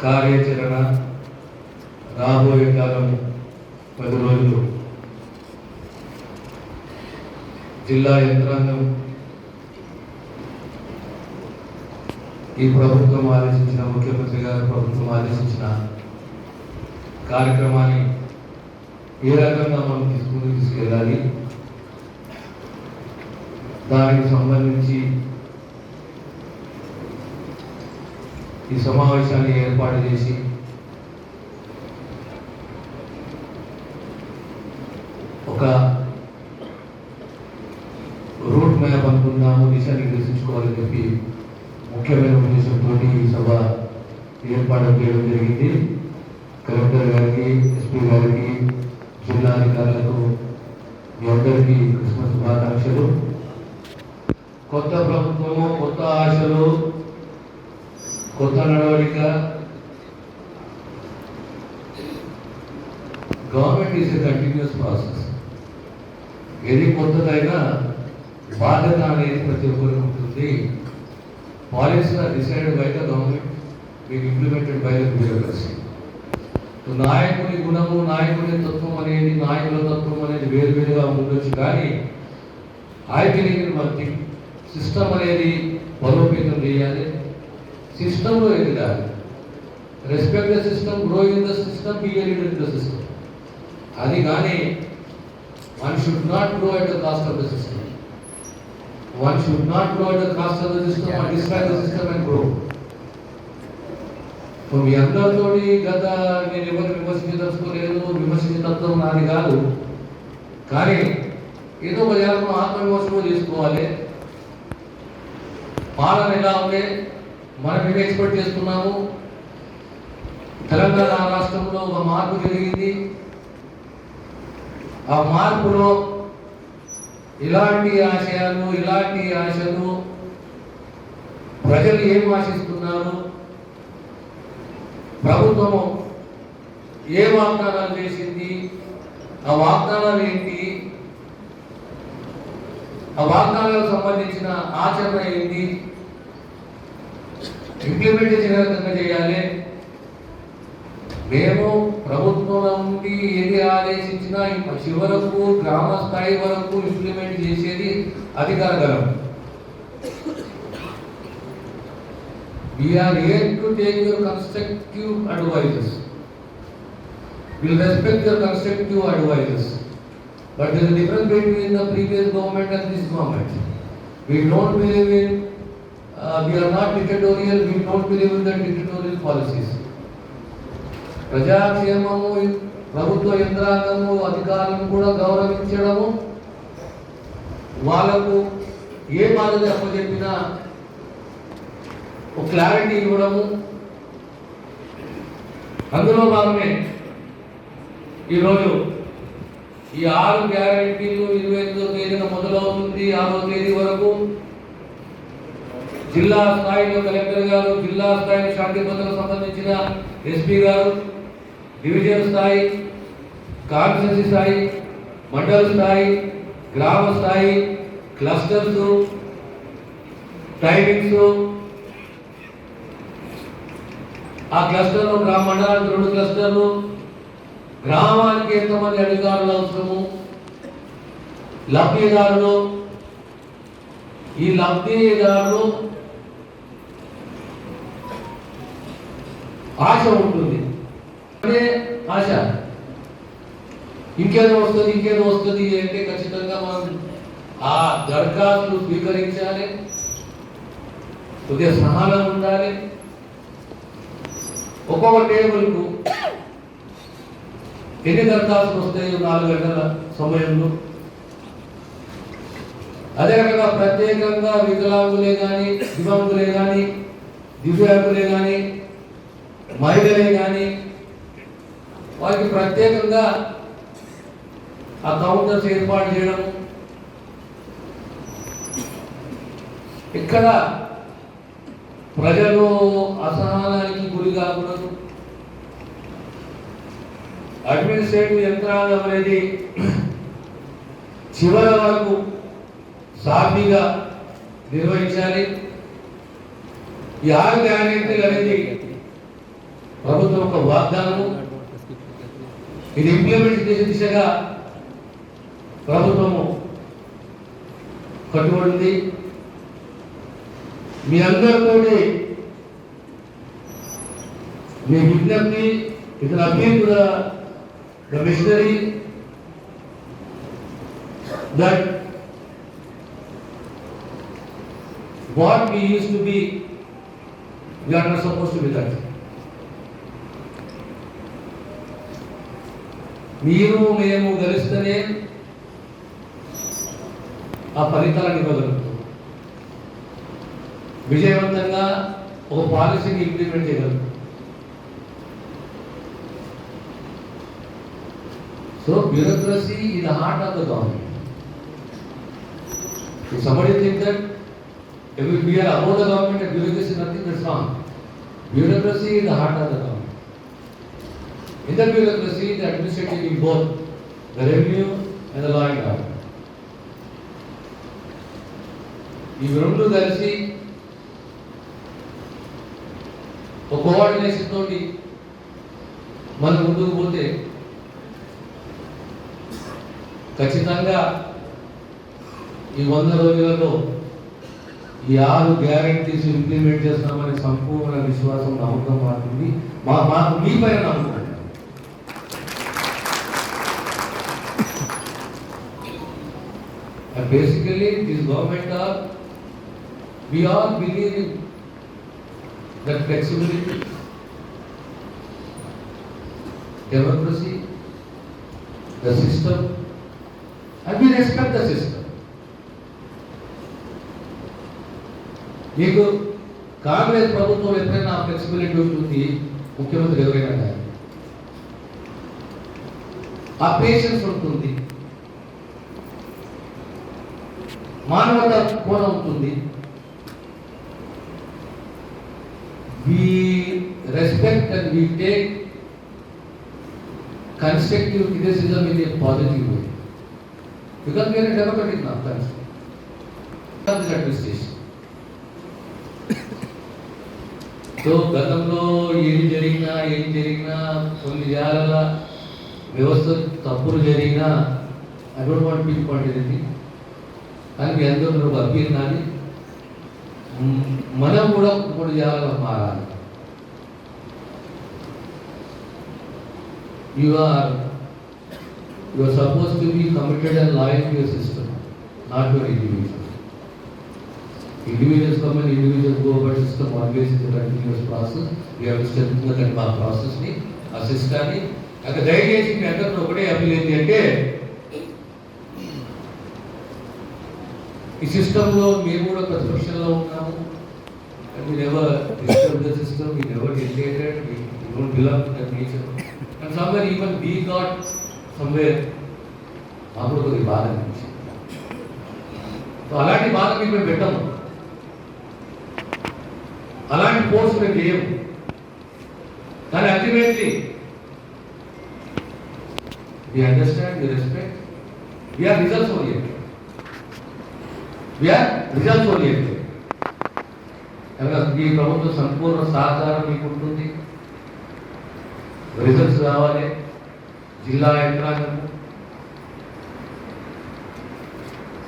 కార్యాచరణ రాబోయే కాలం 10 రోజులు జిల్లా యంత్రాంగం ఈ ప్రభుత్వం ఆదేశించిన ముఖ్యమంత్రి గారు ప్రభుత్వం ఆదేశించిన కార్యక్రమాన్ని ఏ రకంగా మనం తీసుకెళ్ళాలి, దానికి సంబంధించి ఈ సమావేశాన్ని ఏర్పాటు చేసి ఒక రూట్ మ్యాప్ అనుకుందాము, దిశ నిర్దేశించుకోవాలని చెప్పి ముఖ్యమైన ఉద్దేశంతో ఈ సభ ఏర్పాటు చేయడం జరిగింది. కలెక్టర్ గారికి, ఎస్పీ గారికి, జిల్లా అధికారులకు మీ అందరికీ క్రిస్మస్ శుభాకాంక్షలు. కొత్త ప్రభుత్వము, కొత్త ఆశలు, కొత్త నడవడిక. Government is a continuous process. ఏది కొత్తదైనా బాధ్యత అనేది ప్రతి ఒక్కరికి ఉంటుంది. Policies are decided by the government, being implemented by the bureaucracy. నాయకుని గుణము, నాయకుని తత్వం అనేది, నాయకుల తత్వం అనేది వేరువేరుగా ఉండొచ్చు, కానీ ఐక్యత సిస్టమ్ అనేది బలోపేతం చేయాలి, సిస్టంలో ఎదగాలి. Respect the system, grow in the system, B a leader in the system. అది కానీ one should not grow at the cost of the system. One should not grow at the cost of the system or destroy the system and grow. So మీ అందరితో గత నేను ఎవరు విమర్శించదలుచుకోలేదు, విమర్శించడం నాది కాదు, కానీ ఏదో ఒక జాగ్రత్త ఆత్మవిమర్శనం చేసుకోవాలి. పాలన ఎలా ఉంటే మనం ఏమి ఎక్స్పెక్ట్ చేస్తున్నాము. తెలంగాణ రాష్ట్రంలో ఒక మార్పు జరిగింది. ఆ మార్పులో ఇలాంటి ఆశయాలు, ఇలాంటి ఆశలు, ప్రజలు ఏం ఆశిస్తున్నారు, ప్రభుత్వము ఏ వాగ్దానాలు చేసింది, ఆ వాగ్దానాలు ఏంటి, ఆ వాగ్దానాలకు సంబంధించిన ఆచరణ ఏంటి, ఇంప్లిమెంటేషన్ ఏ విధంగా చేయాలి. మేము ప్రభుత్వం నుండి ఏది ఆదేశించినా చివరకు గ్రామ స్థాయి వరకు ఇంప్లిమెంట్ చేసేది అధికారగలం. We are here to take your constructive advices. We will respect your constructive advices. But there is a difference between the previous government and this government. We don't believe in, we are not dictatorial, we don't believe in the dictatorial policies. ప్రజాక్షేమము, ప్రభుత్వ యంత్రాంగము, అధికారులను కూడా గౌరవించడము, వాళ్ళకు ఏ బాధ్యత అప్పచెప్పినా ఒక clarity ఇవ్వడము, అందులో భాగమే ఈరోజు ఈ 6 గ్యారెంటీలు 28వ తేదీన మొదలవుతుంది. 6వ తేదీ వరకు జిల్లా స్థాయిలో కలెక్టర్ గారు, జిల్లా స్థాయిలో శాంతి భద్రతకు సంబంధించిన ఎస్పీ గారు, డివిజన్ స్థాయి, కాన్స్టిట్యూన్సీ స్థాయి, మండల స్థాయి, గ్రామ స్థాయి, క్లస్టర్స్, టైమింగ్స్, ఆ క్లస్టర్లో గ్రామ మండలానికి 2 క్లస్టర్లు, గ్రామానికి ఎంతమంది అధికారులు అవసరము, లబ్ధిదారులు, ఈ లబ్ధిదారులు ఆశ ఉంటుంది. అదే ఆశ ఇంకేదో వస్తుంది అంటే ఖచ్చితంగా మనం ఆ దరఖాస్తులు స్వీకరించాలి, కొద్దిగా సహనం ఉండాలి. ఒక్కొక్క టేబుల్కు ఎన్ని దరఖాస్తులు వస్తాయో 4 గంటల సమయంలో. అదే రకంగా ప్రత్యేకంగా వికలాంగులే కానీ, దివ్యాంగులే కానీ, దివ్యాంగులే కానీ, మహిళలే కానీ వారికి ప్రత్యేకంగా ఆ కౌంటర్స్ ఏర్పాటు చేయడం, ఇక్కడ ప్రజలు అసహనానికి గురి కాకూడదు. అడ్మినిస్ట్రేటివ్ యంత్రాంగం అనేది చివరి వరకు సాఫీగా నిర్వహించాలి. ఈ 6 గ్యారెంటీలు అనేది ప్రభుత్వం ఒక వాగ్దానము, ఇది ఇంప్లిమెంట్ చేసే దిశగా ప్రభుత్వము కట్టుబడింది. మీ అందరితో మీ విజ్ఞప్తి, ఇతర appeal to the missionary that what we used to be, we are not supposed to be that. మీరు మేము గెలిస్తేనే ఆ ఫలితాలను ఇవ్వగలుగుతాం, విజయవంతంగా ఒక పాలసీని ఇంప్లిమెంట్ చేయగలుగుతాం. So bureaucracy is the heart of the government. If somebody thinks that if we are above the government and bureaucracy, nothing, that's wrong. Bureaucracy is the heart of the government. In the bureaucracy, the administrative is both the revenue and the law and order. ఈ రెండు కలిసి ఒక coordination తోటి మనం ముందుకు పోతే ఖచ్చితంగా ఈ 100 రోజులలో ఈ 6 గ్యారెంటీస్ ఇంప్లిమెంట్ చేస్తామనే సంపూర్ణ విశ్వాసం, నమ్మకం మాకుంది. మాకు మీ పైన నమ్మకం. Basically, this government we all believe in that flexibility, democracy, the system, and we respect the system. మీకు కాంగ్రెస్ ప్రభుత్వం ఎప్పుడైనా ఫ్లెక్సిబిలిటీ ఉంటుంది, ముఖ్యమంత్రి ఎవరైనా కానీ ఆ పేషెన్స్ ఉంటుంది, మానవత కోణం ఉంటుంది. We respect and we take constructive criticism in a positive way because we are a democratic country. Administration. So గతంలో ఏం జరిగినా కొన్ని జాగాల వ్యవస్థ తప్పులు జరిగినా I don't want to point anything, కానీ మీ అందరూ ఒక అప్పీల్ కానీ మనం కూడా కొన్ని జాగాలో మారాలి. You are supposed to be committed and loyal to your system, not your individual. Individuals come and individuals go, but system always is a continuous process. We have to strengthen the process ni, assist ani. Aka దయచేసి మీ అందరితో ఒకటే appeal ఏంటి అంటే ఈ సిస్టంలో మేము కూడా ప్రతిపక్షంలో ఉన్నాము. And we never disturb the system, we never dictated, we don't belong to that nature. And somewhere even we got somewhere మాకు కొద్దిగా బాధ అనిపించింది. సో అలాంటి బాధ మేము పెట్టము, అలాంటి ఫోర్స్ మేము చేయము. కానీ ultimately we understand, we respect, we are results oriented. ఈ ప్రభుత్వ సంపూర్ణ సహకారం మీకు ఉంటుంది. రిజల్ట్స్ రావాలి. జిల్లా యంత్రాంగం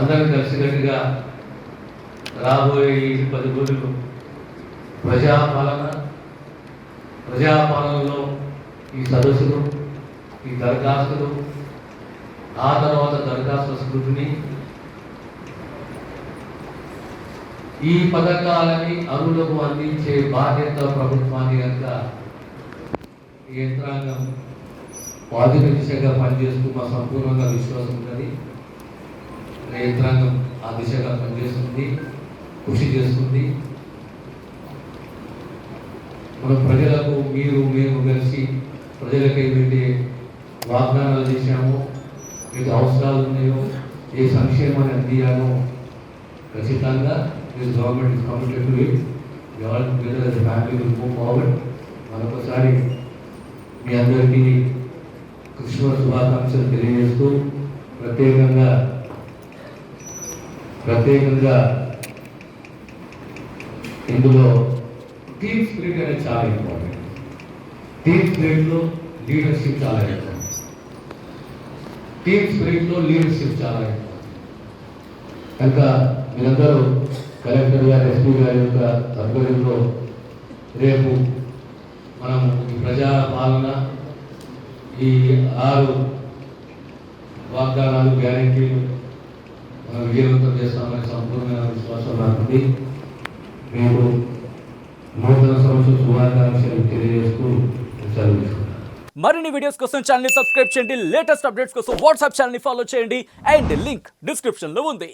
అందరం కలిసికట్టుగా రాబోయే ఈ 10 రోజులు ప్రజాపాలనలో ఈ సదస్సులు, ఈ దరఖాస్తులు, ఆ తర్వాత దరఖాస్తు స్కృతిని, ఈ పథకాలని అరువులకు అందించే బాధ్యత ప్రభుత్వాన్ని కనుక ఈ యంత్రాంగం వాదిక దిశగా పనిచేస్తూ మా సంపూర్ణంగా విశ్వాసం ఉన్నది. యంత్రాంగం ఆ దిశగా పనిచేస్తుంది, కృషి చేస్తుంది. మన ప్రజలకు మేము కలిసి ప్రజలకు ఏమైతే వాగ్దానాలు చేశామో, మీకు అవసరాలు ఉన్నాయో, ఏ సంక్షేమాన్ని అందియాలో ఖచ్చితంగా this government is committed to it. We all together as a family will move forward. మరొకసారి మీ అందరికీ క్రిస్మస్ శుభాకాంక్షలు తెలియజేస్తూ ప్రత్యేకంగా ఇందులో టీమ్ స్పిరిట్ అనేది చాలా ఇంపార్టెంట్. టీమ్ స్పిరిట్లో లీడర్షిప్ చాలా ఎక్కువ. టీమ్ స్పిరిట్లో లీడర్షిప్ చాలా ఎక్కువ. కనుక మీరందరూ కలెక్టర్ గారు, ఎస్పీ గారి యొక్క ఆధ్వర్యంలో రేపు మనం ఈ ప్రజా పాలన, ఈ 6 వాగ్దానాలు, గ్యారెంటీలు మనం విజయవంతం చేస్తామని సంపూర్ణమైన విశ్వాసం నాకుంది. మీరు నూతన సంవత్సర శుభాకాంక్షలు తెలియజేస్తూ సెలవు. మరిన్ని వీడియోస్ కోసం ఛానల్ ని సబ్స్క్రైబ్ చేయండి. లేటెస్ట్ అప్డేట్స్ కోసం వాట్సాప్ ఛానల్ ని ఫాలో చేయండి. అండ్ లింక్ డిస్క్రిప్షన్ లో ఉంది.